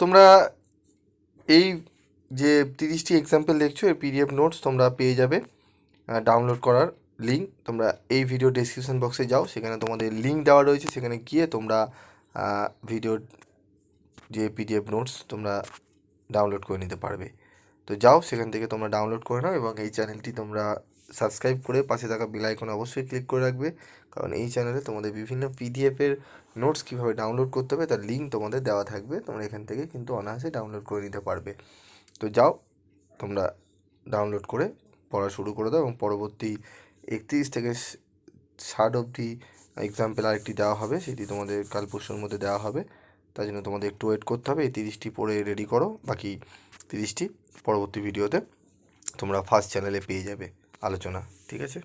তোমরা এই যে 30টি এক্সাম্পল দেখছো এর পিডিএফ নোটস তোমরা পেয়ে যাবে ডাউনলোড করার লিঙ্ক। তোমরা এই ভিডিও ডেসক্রিপশন বক্সে যাও, সেখানে তোমাদের লিঙ্ক দেওয়া রয়েছে, সেখানে গিয়ে তোমরা ভিডিওর যে পিডিএফ নোটস তোমরা ডাউনলোড করে নিতে পারবে। তো যাও, সেখান থেকে তোমরা ডাউনলোড করে নাও এবং এই চ্যানেলটি তোমরা সাবস্ক্রাইব করে পাশে থাকা বেল আইকনে অবশ্যই ক্লিক করে রাখবে, কারণ এই চ্যানেলে তোমাদের বিভিন্ন পিডিএফের নোটস কীভাবে ডাউনলোড করতে হবে তার লিঙ্ক তোমাদের দেওয়া থাকবে। তোমরা এখান থেকে কিন্তু অনায়াসে ডাউনলোড করে নিতে পারবে। তো যাও, তোমরা ডাউনলোড করে পড়া শুরু করে দাও এবং পরবর্তী 31 থেকে 60 অবধি এক্সাম্পল আরেকটি দেওয়া হবে, সেটি তোমাদের কাল পরশুর মধ্যে দেওয়া হবে। তাই জন্য তোমাদের একটু ওয়েট করতে হবে। এই 30টি পড়ে রেডি করো, বাকি 30টি পরবর্তী ভিডিওতে তোমরা ফার্স্ট চ্যানেলে পেয়ে যাবে আলোচনা। ঠিক আছে?